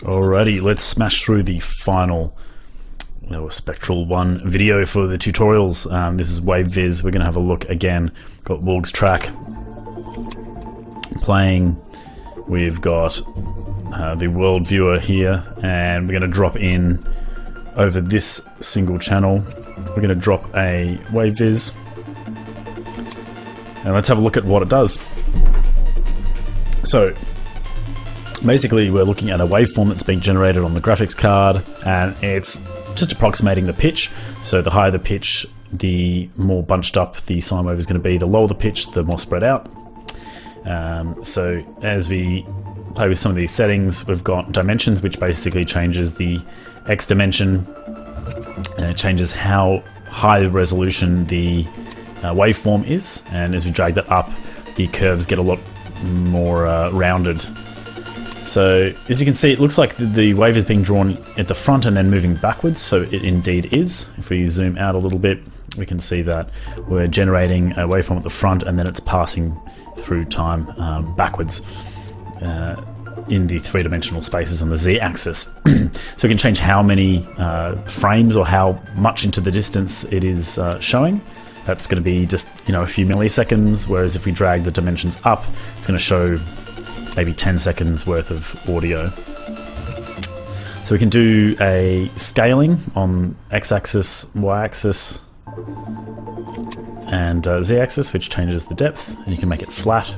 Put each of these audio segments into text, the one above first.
Alrighty, let's smash through the final Spectral ONE video for the tutorials. This is WaveViz. We're going to have a look again. Got Morg's track playing. We've got the world viewer here, and we're going to drop in over this single channel. We're going to drop a WaveViz, and let's have a look at what it does. So basically we're looking at a waveform that's being generated on the graphics card, and it's just approximating the pitch. So the higher the pitch, the more bunched up the sine wave is going to be. The lower the pitch, the more spread out. So as we play with some of these settings, we've got dimensions, which basically changes the X dimension, and it changes how high resolution the waveform is, and as we drag that up, the curves get a lot more rounded. So as you can see, it looks like the wave is being drawn at the front and then moving backwards, so it indeed is. If we zoom out a little bit, we can see that we're generating a waveform at the front and then it's passing through time backwards in the three-dimensional spaces on the z-axis. So we can change how many frames or how much into the distance it is showing. That's going to be just a few milliseconds, whereas if we drag the dimensions up, it's going to show maybe 10 seconds worth of audio. So we can do a scaling on x-axis, y-axis, and z-axis, which changes the depth, and you can make it flat.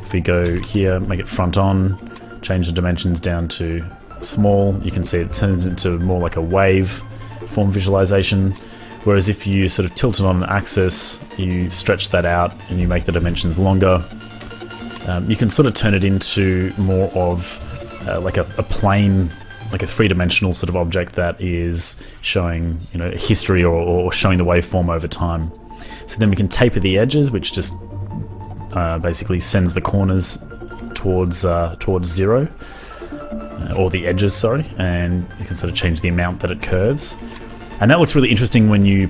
If we go here, make it front on, change the dimensions down to small, you can see it turns into more like a wave form visualization. Whereas if you sort of tilt it on an axis, you stretch that out and you make the dimensions longer, you can sort of turn it into more of like a plane, like a three-dimensional sort of object that is showing history or showing the waveform over time. So then we can taper the edges, which just basically sends the corners towards zero, or the edges, sorry, and you can sort of change the amount that it curves. And that looks really interesting when you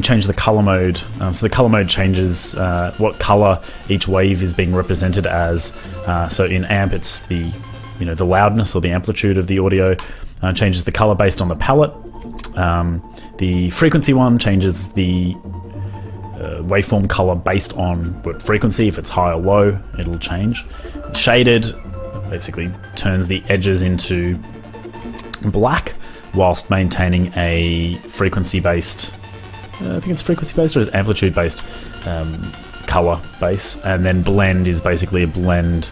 change the color mode. So the color mode changes what color each wave is being represented as. So in amp, it's the the loudness or the amplitude of the audio. Changes the color based on the palette. The frequency one changes the waveform color based on what frequency. If it's high or low, it'll change. Shaded basically turns the edges into black, whilst maintaining a frequency-based, I think it's frequency-based or is amplitude-based color base. And then blend is basically a blend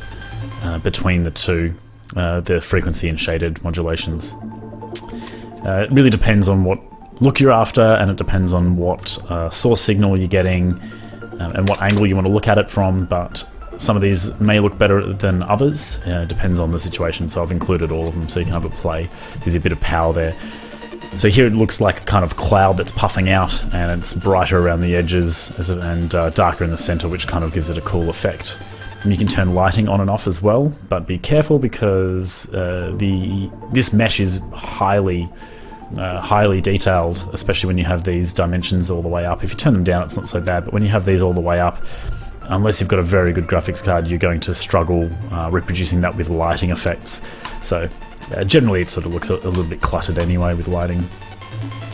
between the two, the frequency and shaded modulations. It really depends on what look you're after, and it depends on what source signal you're getting and what angle you want to look at it from, but some of these may look better than others. It depends on the situation, so I've included all of them so you can have it play. Gives you a bit of power there. So here it looks like a kind of cloud that's puffing out, and it's brighter around the edges and darker in the center, which kind of gives it a cool effect. And you can turn lighting on and off as well, but be careful because this mesh is highly detailed, especially when you have these dimensions all the way up. If you turn them down, it's not so bad, but when you have these all the way up, unless you've got a very good graphics card, you're going to struggle reproducing that with lighting effects. So generally it sort of looks a little bit cluttered anyway with lighting.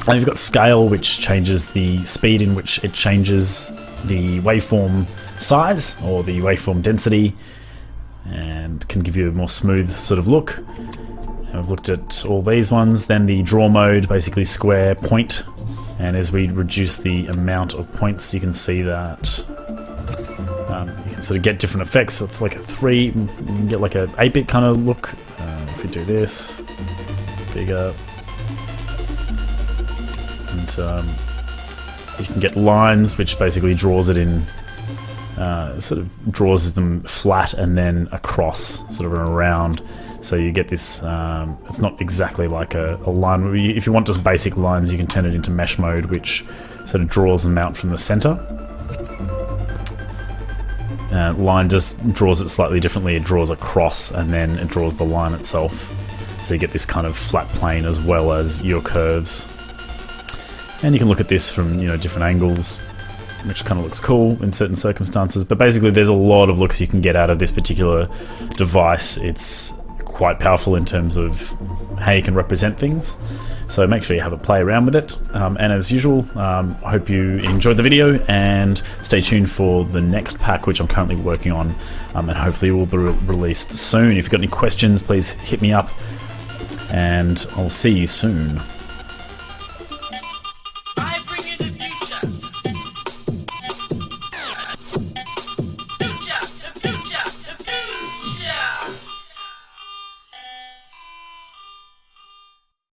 And you've got scale, which changes the speed in which it changes the waveform size or the waveform density, and can give you a more smooth sort of look. And I've looked at all these ones. Then the draw mode, basically square point, and as we reduce the amount of points, you can see that you can sort of get different effects. So it's like a 3, you can get like a 8-bit kind of look. If we do this, bigger, and you can get lines, which basically draws it in, sort of draws them flat and then across, sort of around. So you get this, it's not exactly like a line. If you want just basic lines, you can turn it into mesh mode, which sort of draws them out from the center. Line just draws it slightly differently. It draws across and then it draws the line itself. So you get this kind of flat plane as well as your curves. And you can look at this from different angles, which kind of looks cool in certain circumstances. But basically there's a lot of looks you can get out of this particular device. It's quite powerful in terms of how you can represent things. So make sure you have a play around with it. And as usual, I hope you enjoyed the video, and stay tuned for the next pack, which I'm currently working on, and hopefully will be released soon. If you've got any questions, please hit me up, and I'll see you soon.